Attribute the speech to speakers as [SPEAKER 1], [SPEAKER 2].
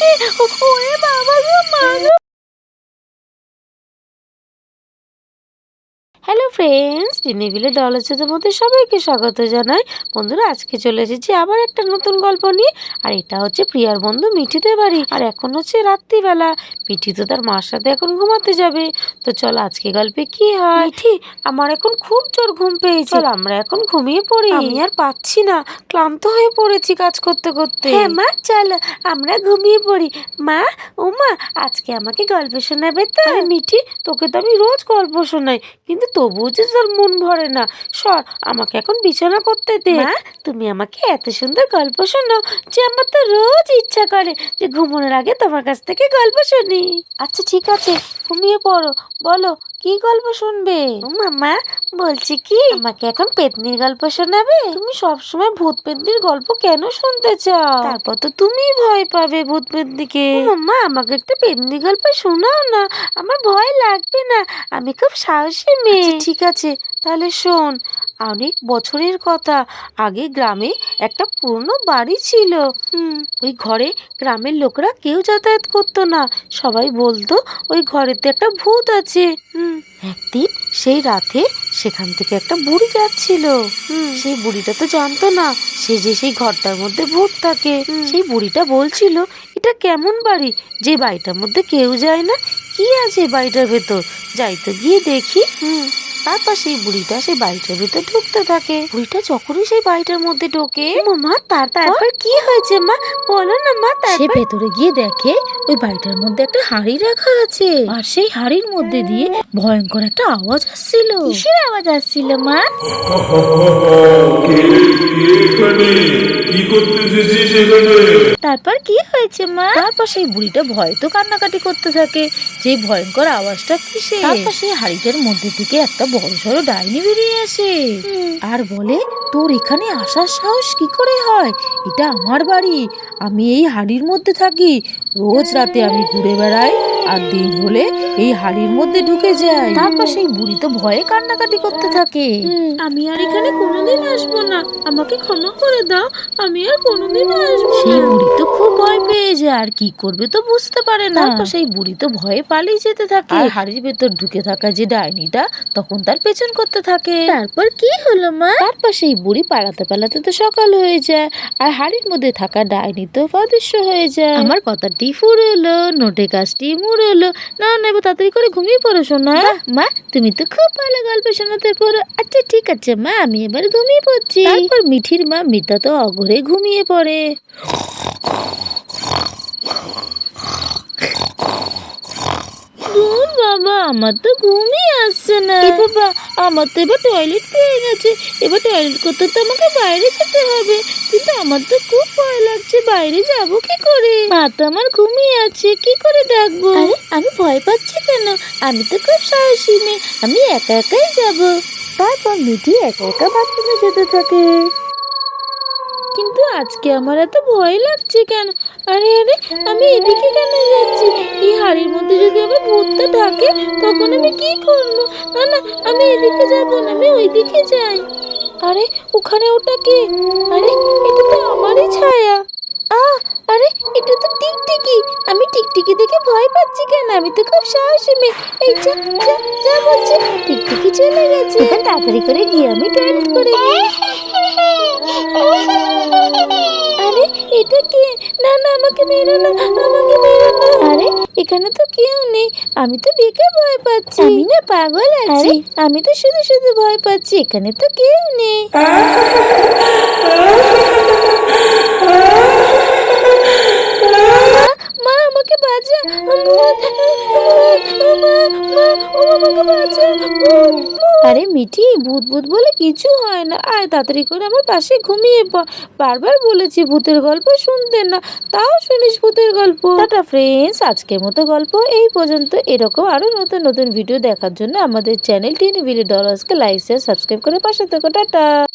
[SPEAKER 1] ওরে বাবা গো, মা গো। হ্যালো ফ্রেন্ডস, টিনিভিলে ডলচেদের মধ্যে সবাইকে স্বাগত জানাই। বন্ধুরা, আজকে চলে এসেছি আবার একটা নতুন গল্প নিয়ে। আর এটা হচ্ছে প্রিয়ার বন্ধু মিঠিদের বাড়ি। আর এখন হচ্ছে রাত্রিবেলা। মিঠি তো তার মার সাথে এখন ঘুমাতে যাবে। তো চল আজকে গল্পে কি হয়। মিঠি, আমার এখন খুব জোর ঘুম পেয়েছে, চল আমরা এখন ঘুমিয়ে পড়ি। আমি আর পাচ্ছি না, ক্লান্ত হয়ে পড়েছি কাজ করতে করতে। হ্যাঁ মা, চল আমরা ঘুমিয়ে পড়ি। মা, ও মা, আজকে আমাকে গল্প শোনাবে তো? আরে মিঠি, তোকে তো আমি রোজ গল্প শোনাই, কিন্তু তবুও যে তোর মন ভরে না। সর, আমাকে এখন বিছানা করতে দে। মা, তুমি আমাকে এত সুন্দর গল্প শোনাও যে আমার তো রোজ ইচ্ছা করে যে ঘুমানোর আগে তোমার কাছ থেকে গল্প শুনি। আচ্ছা ঠিক আছে, ঘুমিয়ে পড়ো। বলো, কি গল্প শুনবে? মামা, বলছি কি আমাকে এখন পেতনির গল্প শোনাবে? তুমি সবসময় ভূত পেতনির গল্প কেন শুনতে চাও? তারপর তো তুমি ভয় পাবে ভূত পেতনিকে। মামা, আমাকে একটা পেতনি গল্প শোনাও না, আমার ভয় লাগবে না, আমি খুব সাহসী মেয়ে। ঠিক আছে, তাহলে শোন। অনেক বছরের কথা, আগে গ্রামে একটা পুরনো বাড়ি ছিল। ওই ঘরে গ্রামের লোকরা কেউ যাতায়াত করতো না। সবাই বলতো ওই ঘরেতে একটা ভূত আছে। একদিন সেই রাতে সেখান থেকে একটা বুড়ি যাচ্ছিল। সেই বুড়িটা তো জানতো না সে যে সেই ঘরটার মধ্যে ভূত থাকে। সেই বুড়িটা বলছিল, এটা কেমন বাড়ি যে বাড়িটার মধ্যে কেউ যায় না, কি আছে বাড়িটার ভেতর, যাই তো গিয়ে দেখি। তারপর সেই বুড়িটা সেই বাড়িটার ভেতর ঢুকতে থাকে। বুড়িটা যখনই সেই বাড়িটার মধ্যে ঢোকে, মা তারপর কি হয়েছে মা, বলো না মা।
[SPEAKER 2] সে ভেতরে গিয়ে দেখে ওই বাড়িটার মধ্যে একটা হাঁড়ি রাখা আছে, আর সেই হাঁড়ির মধ্যে দিয়ে ভয়ঙ্কর একটা আওয়াজ আসছিল।
[SPEAKER 1] কিসের আওয়াজ আসছিল মা?
[SPEAKER 3] কি করতে এসেছিস এখানে?
[SPEAKER 1] তারপর কি হয়েছে মা?
[SPEAKER 2] তারপর সেই বুড়িটা ভয় তো কান্নাকাটি করতে থাকে যে ভয়ঙ্কর আওয়াজটা কিসে। তারপর সেই হাঁড়িটার মধ্যে থেকে একটা বড়সড় ডাইনি বেরিয়ে আসে আর বলে, তোর এখানে আসার সাহস কি করে হয়? এটা আমার বাড়ি, আমি এই হাঁড়ির মধ্যে থাকি, রোজ রাতে আমি ঘুরে বেড়াই, আর দিন হলে এই হাঁড়ির মধ্যে ঢুকে যায়। তারপর সেই বুড়ি তো ভয়ে কান্নাকাটি করতে থাকে।
[SPEAKER 1] আমি আর এখানে কোনোদিন আসবো না, আমাকে ক্ষমা করে দাও, আমি আর কোনোদিন আসবো না।
[SPEAKER 2] সেই বুড়ি তো খুব ভয় পেয়ে যায়, আর কি করবে তো বুঝতে পারে না। তারপর সেই বুড়ি তো ভয়ে পালিয়ে যেতে থাকে, আর হাড়ির ভেতর ঢুকে থাকা যে ডাইনিটা তখন তার পেছন করতে থাকে।
[SPEAKER 1] তারপর কি হলো মা?
[SPEAKER 2] তারপর সেই বুড়ি পালাতে পালাতে তো সকাল হয়ে যায়, আর হাড়ির মধ্যে থাকা ডাইনি তো অদৃশ্য হয়ে যায়। আমার কথাটি ফুরলো, নোটে কাজটি মুড়লো। না না, এবার তাড়াতাড়ি করে ঘুমিয়ে পড়ো সোনা। মা, তুমি তো খুব ভালো গল্প শোনাতে পারো। আচ্ছা ঠিক আছে মা, আমি এবার ঘুমিয়ে পড়ছি। তারপর মিঠির মা মিতা তো অঘরে ঘুমিয়ে পড়ে। দূর বাবা, আমার তো ঘুমই আসছে না। বাবা, আমার তো এবার টয়লেট পেয়ে গেছে, এবার টয়লেট করতে তো আমাকে বাইরে যেতে হবে, কিন্তু আমার তো খুব ভয় লাগছে, বাইরে যাব কি করে? মা তো আমার ঘুমিয়ে আছে, কি করে ডাকবো? আরে আমি ভয় পাচ্ছি কেন? আমি তো খুব সাহসী মেয়ে, আমি একা একাই যাব। তারপর মিঠি একা একা বাথরুমে যেতে থাকে। কিন্তু আজকে আমার এত ভয় লাগছে কেন? আরে আরে, আমি এদিকে কেন যাচ্ছি? এই হাড়ির মধ্যে যদি আমার ভূতটা ঢাকে, তখন আমি কি করবো? না না, আমি এদিকে যাব না, আমি ওইদিকে যাই। আরে ওখানে ওটা কে? আরে এটা তো আমারই ছায়া। আরে এটা তো টিকটিকি। আমি টিকটিকি দেখে ভয় পাচ্ছি কেন? আমি তো খুব সাহসী মেয়ে। এই যা যা যা বলছি, টিকটিকি চলে গেছে। এবার তাড়াতাড়ি করে গিয়ে আমি টয়লেট করে নিই। আরে এটা কে? না না, আমাকে মেরো না, আমাকে মেরো না। আরে এখানে তো কেউ নেই, আমি তো বেকার ভয় পাচ্ছি। আমি না পাগল আছি, আমি তো শুধু শুধু ভয় পাচ্ছি, এখানে তো কেউ নেই। মা আমাকে বাঁচা, আমাকে বাঁচা। আরে মিঠি, ভূত ভূত বলে কিছু হয় না, আয় তাড়াতাড়ি করে আমার পাশে ঘুমিয়ে পড়। বারবার বলেছি ভূতের গল্প শুনতে না, তাও শুনিস ভূতের গল্প। টাটা ফ্রেন্ডস, আজকের মতো গল্প এই পর্যন্ত। এরকম আরো নতুন নতুন ভিডিও দেখার জন্য আমাদের চ্যানেল টিনিভিলে ডলার্সকে লাইক শেয়ার সাবস্ক্রাইব করে পাশে থেকো। টাটা।